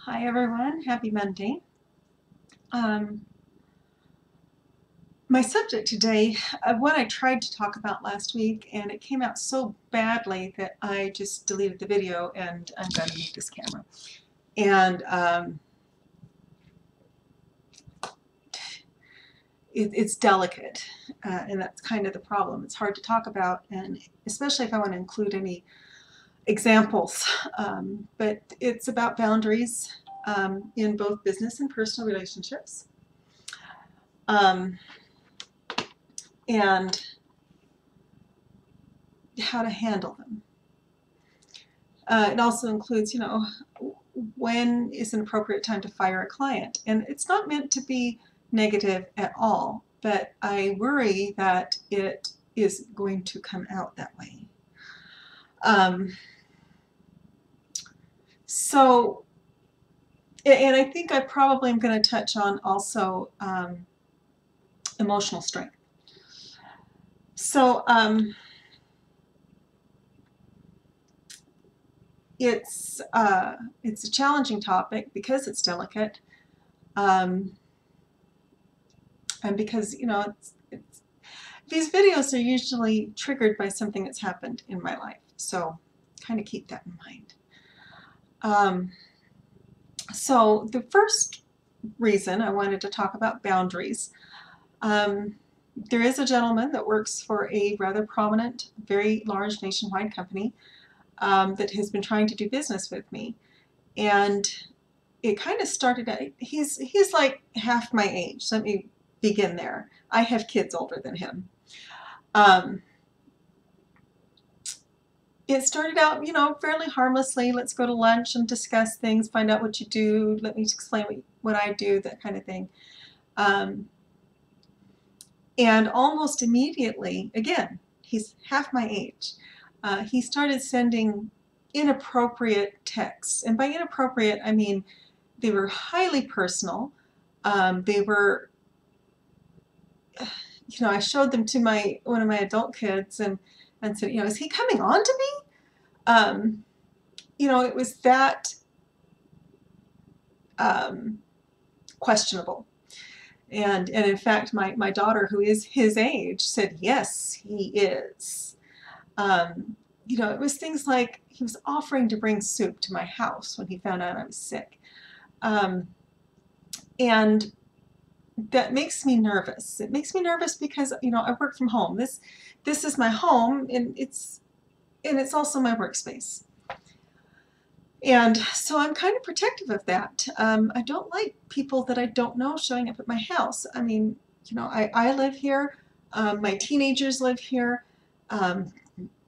Hi everyone, happy Monday. Um, my subject today, what I tried to talk about last week, and it came out so badly that I just deleted the video and I'm going to mute this camera. And it's delicate, and that's kind of the problem. It's hard to talk about, and especially if I want to include any examples. But it's about boundaries in both business and personal relationships. Um, and how to handle them. It also includes, when is an appropriate time to fire a client? And it's not meant to be negative at all, but I worry that it is going to come out that way. So, and I think I probably am going to touch on also emotional strength. So, it's a challenging topic because it's delicate, and because these videos are usually triggered by something that's happened in my life, so kind of keep that in mind. So the first reason I wanted to talk about boundaries, there is a gentleman that works for a rather prominent, very large nationwide company that has been trying to do business with me, and it kind of started out, he's like half my age. Let me begin there. I have kids older than him. It started out, fairly harmlessly. Let's go to lunch and discuss things, find out what you do, let me explain what I do, that kind of thing. And almost immediately, again, he's half my age, he started sending inappropriate texts. And by inappropriate, I mean they were highly personal. They were, I showed them to one of my adult kids and said, is he coming on to me? It was that questionable. And in fact, my daughter, who is his age, said, yes, he is. It was things like he was offering to bring soup to my house when he found out I was sick. And that makes me nervous. It makes me nervous because, I work from home. This is my home, and it's also my workspace. And so I'm kind of protective of that. I don't like people that I don't know showing up at my house. I mean, I live here. My teenagers live here. I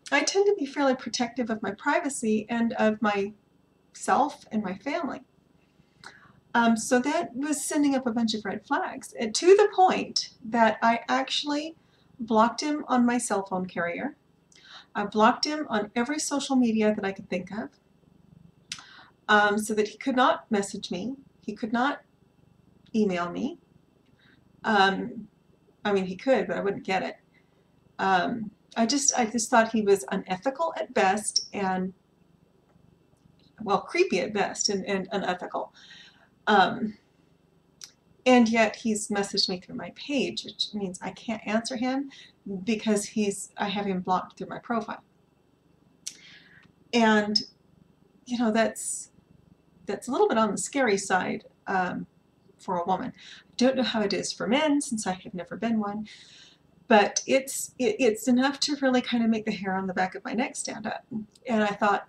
tend to be fairly protective of my privacy and of myself and my family. So that was sending up a bunch of red flags, and to the point that I actually blocked him on my cell phone carrier. I blocked him on every social media that I could think of, so that he could not message me, he could not email me. I mean, he could, but I wouldn't get it. I just thought he was unethical at best, and, well, creepy at best, and unethical. And yet he's messaged me through my page, which means I can't answer him because I have him blocked through my profile. And, that's a little bit on the scary side for a woman. I don't know how it is for men, since I have never been one, but it's enough to really kind of make the hair on the back of my neck stand up. And I thought,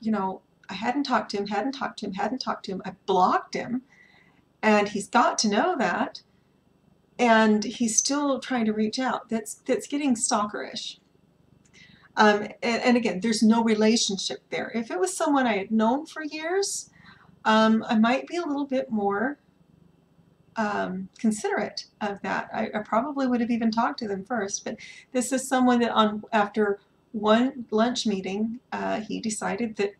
I hadn't talked to him. I blocked him, and he's got to know that, and he's still trying to reach out. That's getting stalkerish. And again, there's no relationship there. If it was someone I had known for years, I might be a little bit more considerate of that. I probably would have even talked to them first, but this is someone that after one lunch meeting, he decided that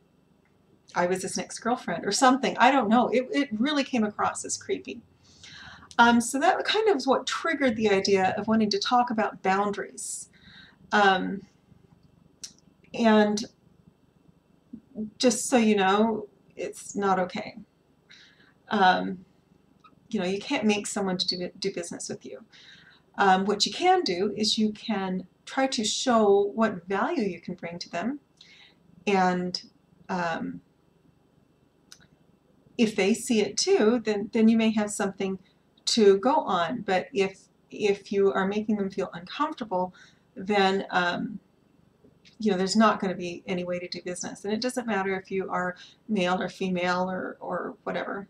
I was his next girlfriend or something. I don't know. It really came across as creepy. So that kind of is what triggered the idea of wanting to talk about boundaries. And just so you know, it's not okay. You know, you can't make someone to do business with you. What you can do is you can try to show what value you can bring to them, and if they see it too, then you may have something to go on. But if you are making them feel uncomfortable, then you know, there's not going to be any way to do business. And it doesn't matter if you are male or female or whatever.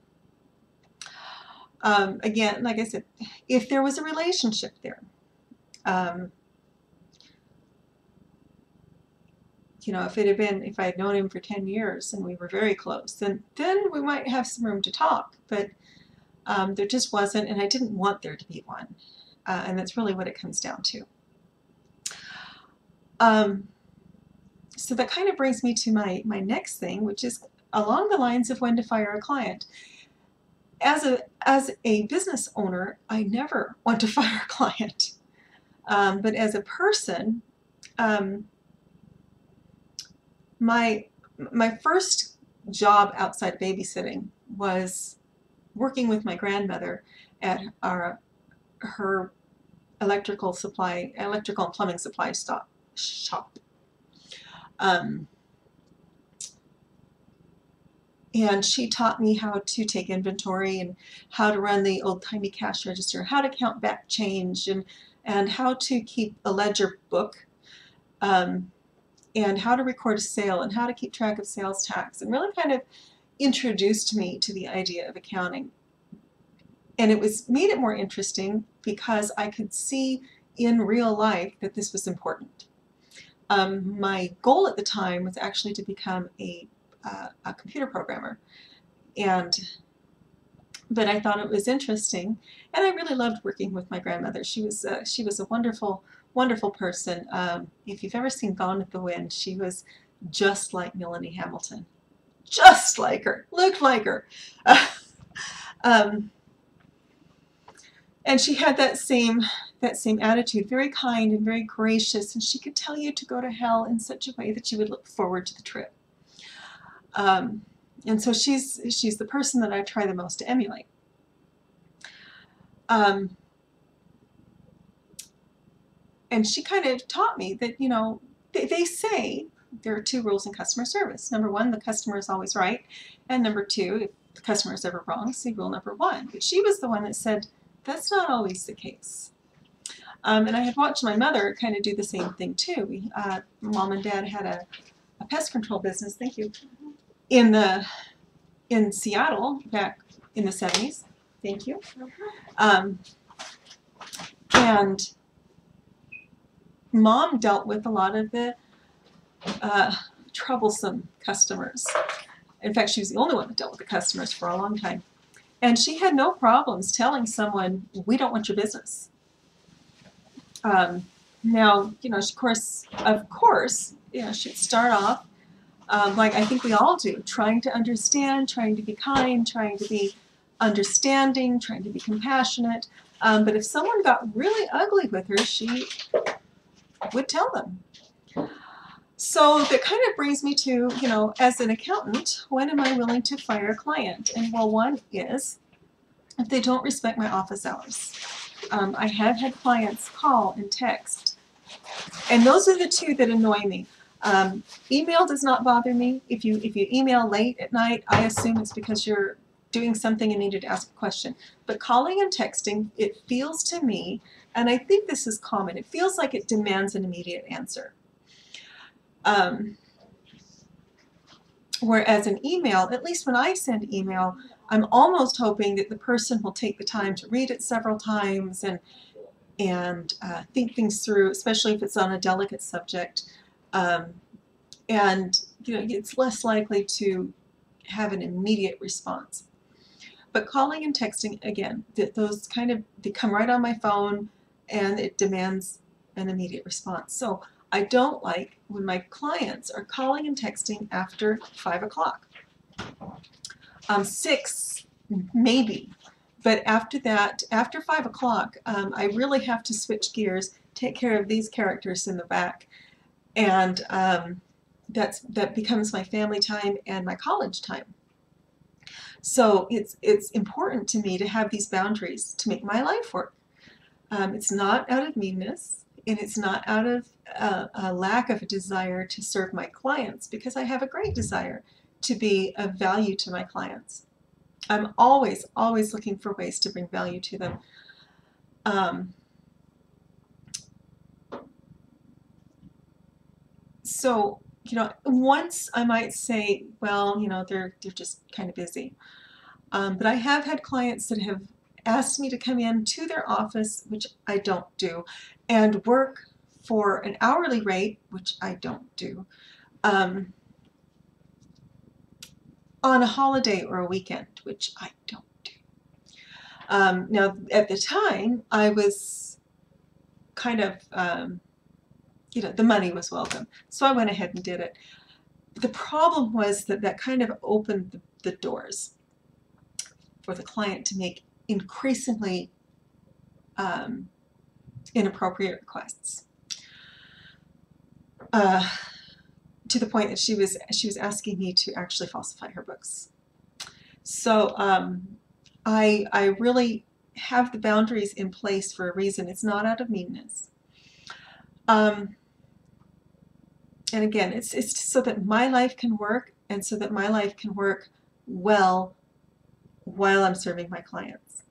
Again, like I said, if there was a relationship there, you know, if I had known him for 10 years and we were very close, then we might have some room to talk. But there just wasn't, and I didn't want there to be one. And that's really what it comes down to. So that kind of brings me to my next thing, which is along the lines of when to fire a client. As a business owner, I never want to fire a client. But as a person, my first job outside babysitting was working with my grandmother at her electrical and plumbing supply shop. And she taught me how to take inventory and how to run the old-timey cash register, how to count back change, and how to keep a ledger book, and how to record a sale, and how to keep track of sales tax, and really kind of introduced me to the idea of accounting. And it made it more interesting because I could see in real life that this was important. My goal at the time was actually to become a computer programmer, but I thought it was interesting, and I really loved working with my grandmother. She was a wonderful person. If you've ever seen Gone with the Wind, she was just like Melanie Hamilton, just like her, looked like her. And she had that same attitude, very kind and very gracious, and she could tell you to go to hell in such a way that you would look forward to the trip. And so she's the person that I try the most to emulate. And she kind of taught me that, you know, they say there are 2 rules in customer service. Number 1, the customer is always right. And number 2, if the customer is ever wrong, see rule number 1. But she was the one that said, that's not always the case. And I had watched my mother kind of do the same thing too. Mom and Dad had a pest control business, thank you, in Seattle back in the 70s. Thank you. And Mom dealt with a lot of the troublesome customers. In fact, she was the only one that dealt with the customers for a long time. And she had no problems telling someone, we don't want your business. Now, you know, of course, you know, she'd start off, like I think we all do, trying to understand, trying to be kind, trying to be understanding, trying to be compassionate. But if someone got really ugly with her, she would tell them. So that kind of brings me to, you know, as an accountant, when am I willing to fire a client? And well, one is if they don't respect my office hours. I have had clients call and text, and those are the 2 that annoy me. Email does not bother me. If you email late at night, I assume it's because you're doing something and needed to ask a question. But calling and texting, it feels to me, and I think this is common, it feels like it demands an immediate answer. Whereas an email, at least when I send email, I'm almost hoping that the person will take the time to read it several times and think things through, especially if it's on a delicate subject. And you know, it's less likely to have an immediate response. But calling and texting, again, those they come right on my phone, and it demands an immediate response. So I don't like when my clients are calling and texting after 5 o'clock. 6, maybe, but after that, after 5 o'clock, I really have to switch gears, take care of these characters in the back, and that becomes my family time and my college time. So it's important to me to have these boundaries to make my life work. It's not out of meanness, and it's not out of a lack of a desire to serve my clients, because I have a great desire to be of value to my clients. I'm always, always looking for ways to bring value to them. So, once I might say, well, they're just kind of busy. But I have had clients that have asked me to come in to their office, which I don't do, and work for an hourly rate, which I don't do, on a holiday or a weekend, which I don't do. Now, at the time, I was kind of, the money was welcome, so I went ahead and did it. The problem was that kind of opened the doors for the client to make increasingly inappropriate requests, to the point that she was asking me to actually falsify her books. So I really have the boundaries in place for a reason. It's not out of meanness. And again, it's so that my life can work, and so that my life can work well while I'm serving my clients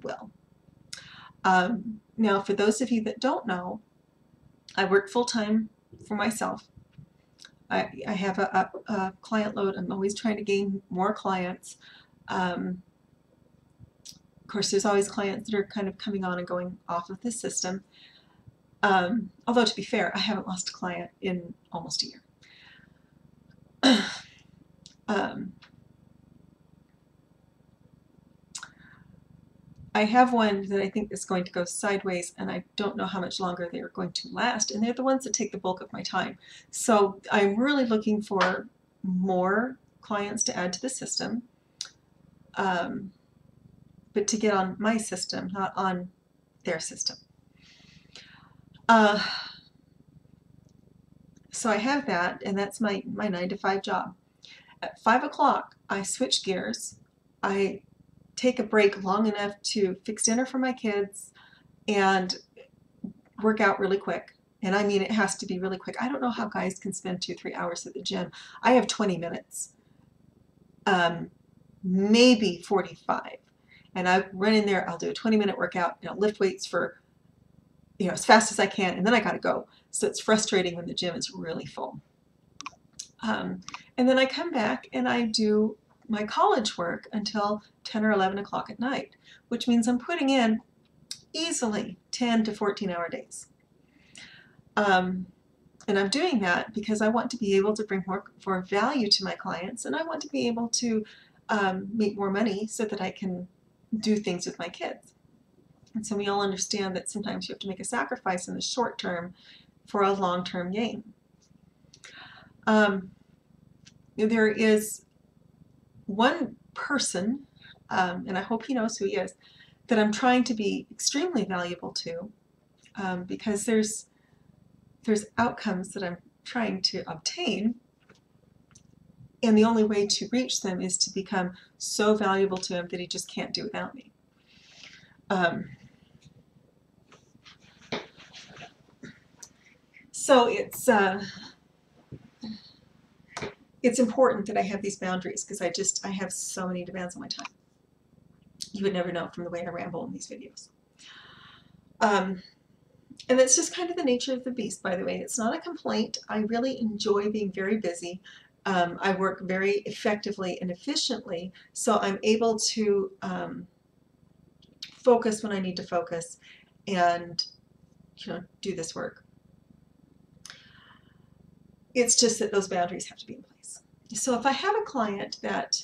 well. Now, for those of you that don't know, I work full-time for myself. I have a client load. I'm always trying to gain more clients. Of course, there's always clients that are kind of coming on and going off of the system. Although, to be fair, I haven't lost a client in almost a year. I have one that I think is going to go sideways, and I don't know how much longer they are going to last, and they're the ones that take the bulk of my time. So I'm really looking for more clients to add to the system, but to get on my system, not on their system. So I have that, and that's my 9-to-5 job. At 5 o'clock, I switch gears. I take a break long enough to fix dinner for my kids and work out really quick. And I mean, it has to be really quick. I don't know how guys can spend 2-3 hours at the gym. I have 20 minutes, maybe 45. And I run in there, I'll do a 20-minute workout, lift weights for, as fast as I can, and then I gotta go. So it's frustrating when the gym is really full. And then I come back and I do my college work until 10 or 11 o'clock at night, which means I'm putting in easily 10 to 14-hour days. And I'm doing that because I want to be able to bring more value to my clients, and I want to be able to make more money so that I can do things with my kids. And so we all understand that sometimes you have to make a sacrifice in the short term for a long-term gain. There is one person, and I hope he knows who he is, that I'm trying to be extremely valuable to, because there's outcomes that I'm trying to obtain, and the only way to reach them is to become so valuable to him that he just can't do without me. So it's important that I have these boundaries, because I have so many demands on my time. You would never know from the way I ramble in these videos. And that's just kind of the nature of the beast, by the way. It's not a complaint. I really enjoy being very busy. I work very effectively and efficiently, so I'm able to focus when I need to focus and do this work. It's just that those boundaries have to be in place. So if I have a client that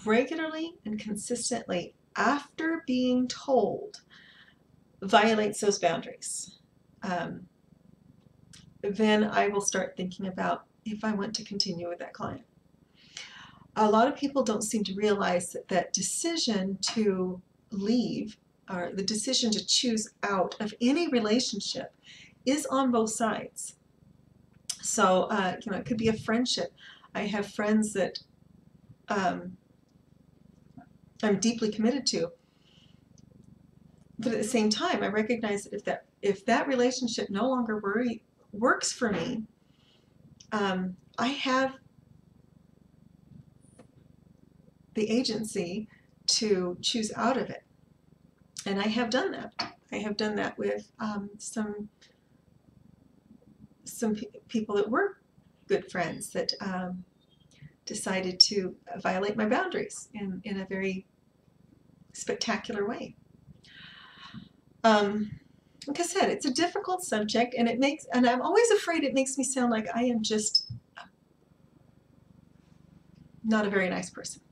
regularly and consistently, after being told, violates those boundaries, then I will start thinking about if I want to continue with that client. A lot of people don't seem to realize that decision to leave, or the decision to choose out of any relationship, is on both sides. So, it could be a friendship. I have friends that I'm deeply committed to. But at the same time, I recognize that if that relationship no longer works for me, I have the agency to choose out of it. And I have done that. I have done that with some people that were good friends that decided to violate my boundaries in a very spectacular way. Like I said, it's a difficult subject, and I'm always afraid it makes me sound like I am just not a very nice person.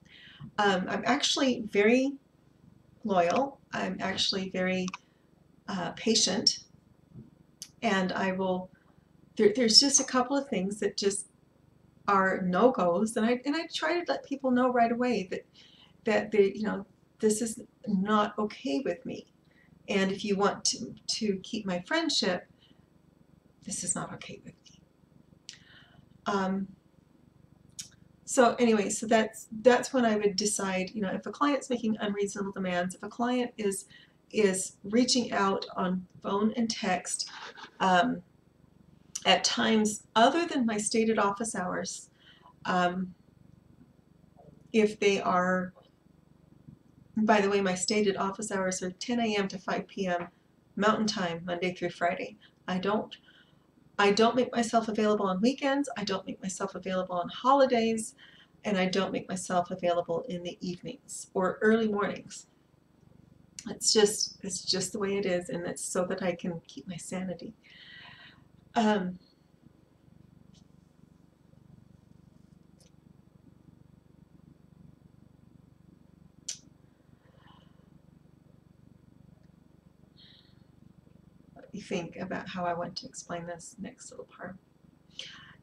I'm actually very loyal. I'm actually very patient, and there's just a couple of things that just are no-goes, and I try to let people know right away that this is not okay with me. And if you want to keep my friendship, this is not okay with me. So anyway, so that's when I would decide, if a client's making unreasonable demands, if a client is reaching out on phone and text at times other than my stated office hours, if they are, by the way, my stated office hours are 10 a.m. to 5 p.m. Mountain Time, Monday through Friday. I don't make myself available on weekends. I don't make myself available on holidays, and I don't make myself available in the evenings or early mornings. It's just the way it is, and it's so that I can keep my sanity. Let me think about how I want to explain this next little part.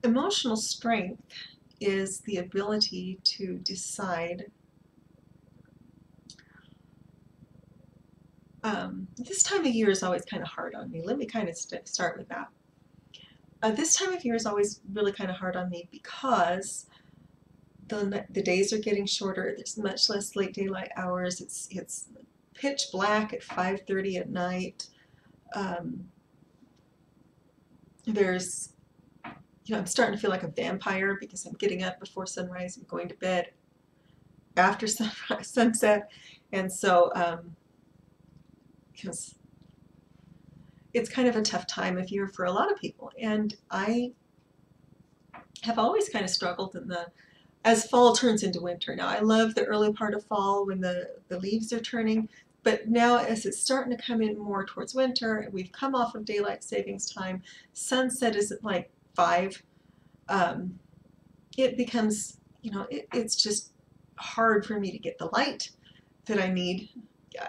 Emotional strength is the ability to decide. This time of year is always kind of hard on me. Let me kind of start with that. This time of year is always really kind of hard on me because the days are getting shorter. There's much less late daylight hours. It's pitch black at 5:30 at night. I'm starting to feel like a vampire because I'm getting up before sunrise and going to bed after sunset, and so because it's kind of a tough time of year for a lot of people, and I have always kind of struggled as fall turns into winter. Now I love the early part of fall when the leaves are turning, but now as it's starting to come in more towards winter, and we've come off of daylight savings time, sunset is at like 5, it becomes, it's just hard for me to get the light that I need.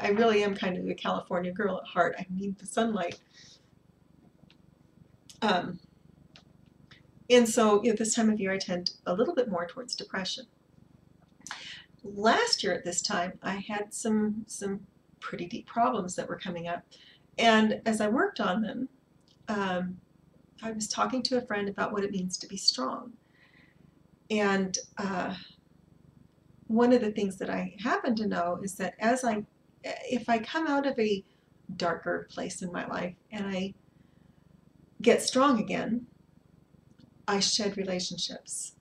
I really am kind of a California girl at heart. I need the sunlight. And so this time of year I tend a little bit more towards depression. Last year at this time I had some pretty deep problems that were coming up, and as I worked on them, I was talking to a friend about what it means to be strong. And one of the things that I happen to know is that if I come out of a darker place in my life and I get strong again, I shed relationships.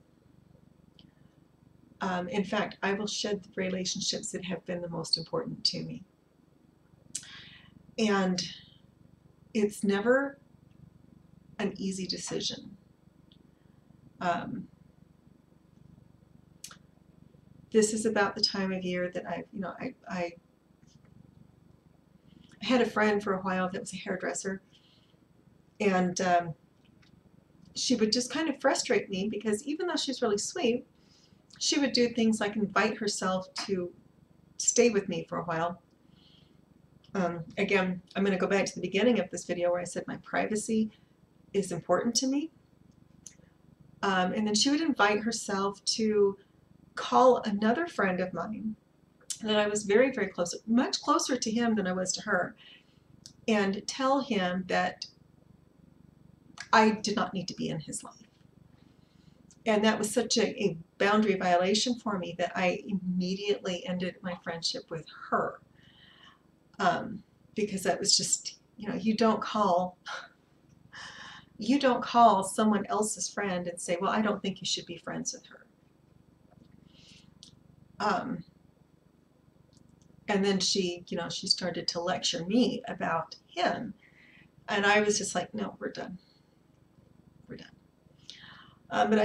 In fact, I will shed the relationships that have been the most important to me. And it's never an easy decision. This is about the time of year that I had a friend for a while that was a hairdresser, and she would just kind of frustrate me because even though she's really sweet, she would do things like invite herself to stay with me for a while. Again, I'm going to go back to the beginning of this video where I said my privacy is important to me. And then she would invite herself to call another friend of mine that I was very, very close, much closer to him than I was to her, and tell him that I did not need to be in his life. And that was such a boundary violation for me that I immediately ended my friendship with her. Because that was just, you don't call someone else's friend and say, well, I don't think you should be friends with her. And then she started to lecture me about him. And I was just like, no, we're done. We're done. But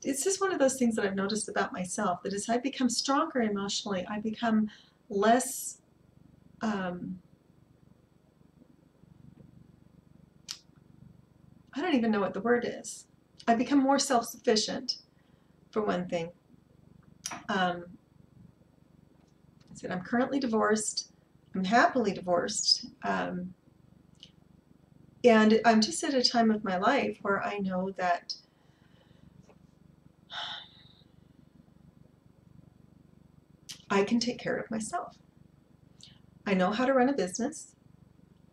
it's just one of those things that I've noticed about myself, that as I become stronger emotionally, I become less, I don't even know what the word is. I become more self-sufficient, for one thing. I said I'm currently divorced. I'm happily divorced. And I'm just at a time of my life where I know that I can take care of myself. I know how to run a business.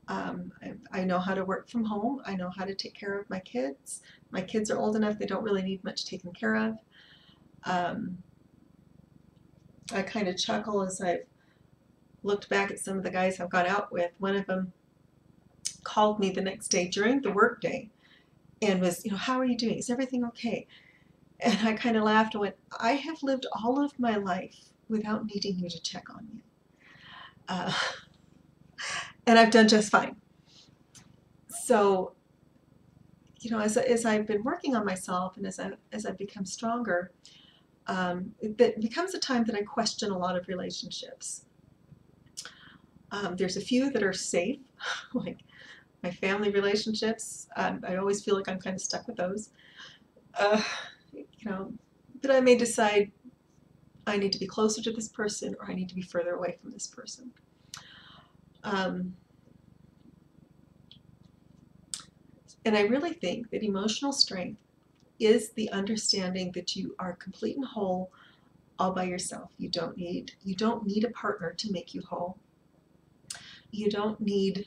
I know how to work from home. I know how to take care of my kids. My kids are old enough, they don't really need much taken care of. I kind of chuckle as I've looked back at some of the guys I've gone out with. One of them called me the next day during the work day and was, how are you doing? Is everything okay? And I kind of laughed and went, I have lived all of my life without needing you to check on me. And I've done just fine. So, as I've been working on myself and as I've become stronger, it becomes a time that I question a lot of relationships. There's a few that are safe, like my family relationships. I always feel like I'm kind of stuck with those. But I may decide I need to be closer to this person or I need to be further away from this person. And I really think that emotional strength is the understanding that you are complete and whole all by yourself. You don't need a partner to make you whole. You don't need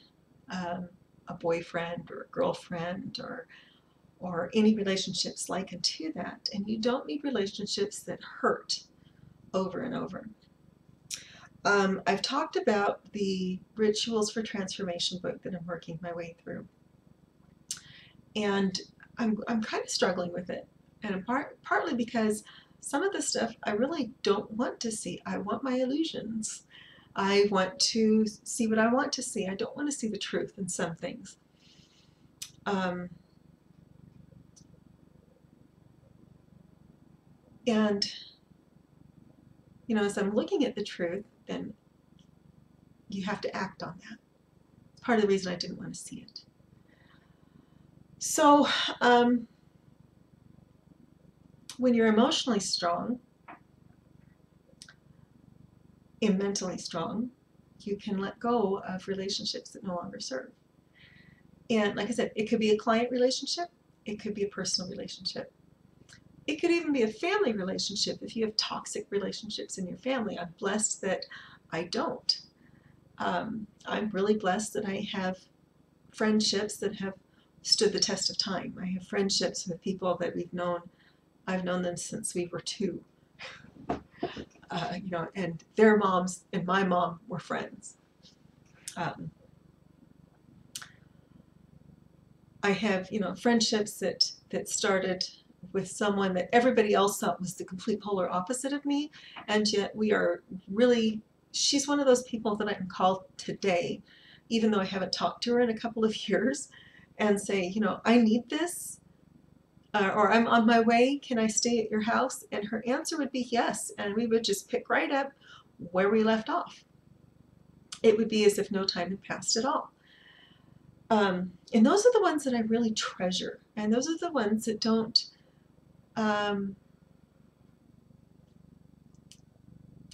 a boyfriend or a girlfriend or any relationships like to that. And you don't need relationships that hurt over and over. I've talked about the Rituals for Transformation book that I'm working my way through. And I'm kind of struggling with it. And partly because some of the stuff I really don't want to see. I want my illusions. I want to see what I want to see. I don't want to see the truth in some things. And, as I'm looking at the truth, then you have to act on that. It's part of the reason I didn't want to see it. So, when you're emotionally strong and mentally strong, you can let go of relationships that no longer serve. And like I said, it could be a client relationship, it could be a personal relationship. It could even be a family relationship if you have toxic relationships in your family. I'm blessed that I don't. I'm really blessed that I have friendships that have stood the test of time. I have friendships with people that I've known them since we were 2. And their moms and my mom were friends. I have, friendships that started with someone that everybody else thought was the complete polar opposite of me, and yet she's one of those people that I can call today, even though I haven't talked to her in a couple of years, and say, I need this, or I'm on my way, can I stay at your house? And her answer would be yes, and we would just pick right up where we left off. It would be as if no time had passed at all. And those are the ones that I really treasure, and those are the ones that don't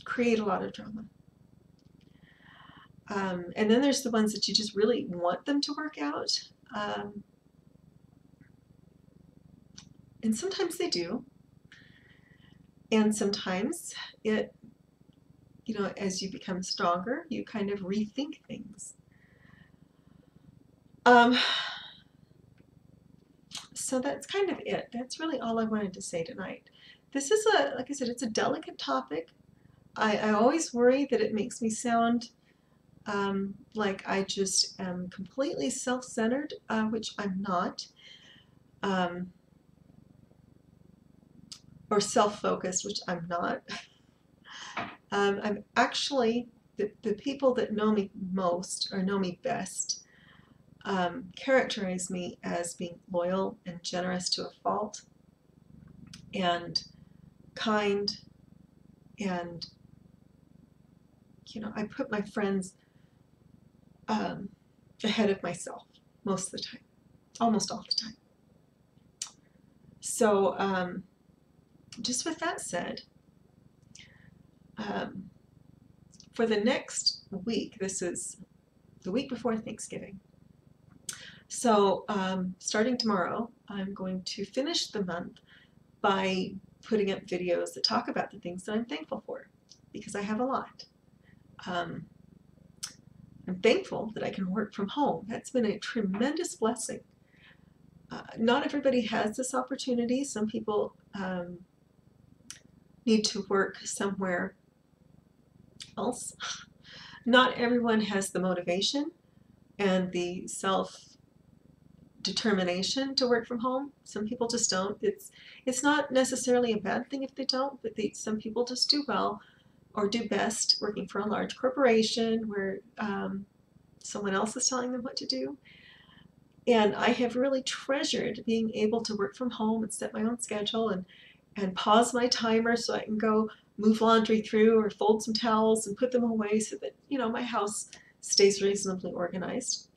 create a lot of drama. And then there's the ones that you just really want them to work out. And sometimes they do. And sometimes as you become stronger, you kind of rethink things. So that's kind of it. That's really all I wanted to say tonight. this is like I said, it's a delicate topic. I always worry that it makes me sound like I just am completely self-centered, which I'm not, or self-focused, which I'm not. I'm actually, the people that know me most or know me best characterize me as being loyal and generous to a fault, and kind, and I put my friends ahead of myself most of the time, almost all the time. So just with that said, for the next week, this is the week before Thanksgiving. So starting tomorrow, I'm going to finish the month by putting up videos that talk about the things that I'm thankful for, because I have a lot. I'm thankful that I can work from home. That's been a tremendous blessing. Not everybody has this opportunity. Some people need to work somewhere else. Not everyone has the motivation and the self-determination to work from home. Some people just don't. It's not necessarily a bad thing if they don't, but some people just do well or do best working for a large corporation where someone else is telling them what to do. And I have really treasured being able to work from home and set my own schedule and pause my timer so I can go move laundry through or fold some towels and put them away so that, my house stays reasonably organized.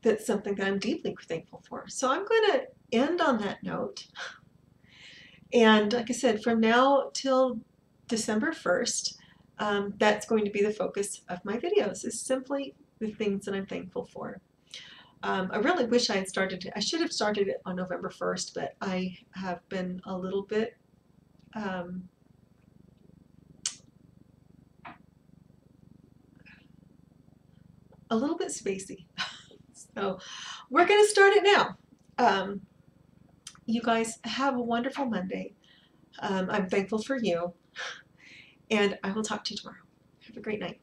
That's something that I'm deeply thankful for. So I'm going to end on that note. And like I said, from now till December 1st, that's going to be the focus of my videos, is simply the things that I'm thankful for. I really wish I should have started it on November 1st, but I have been a little bit spacey. So we're going to start it now. You guys have a wonderful Monday. I'm thankful for you, and I will talk to you tomorrow. Have a great night.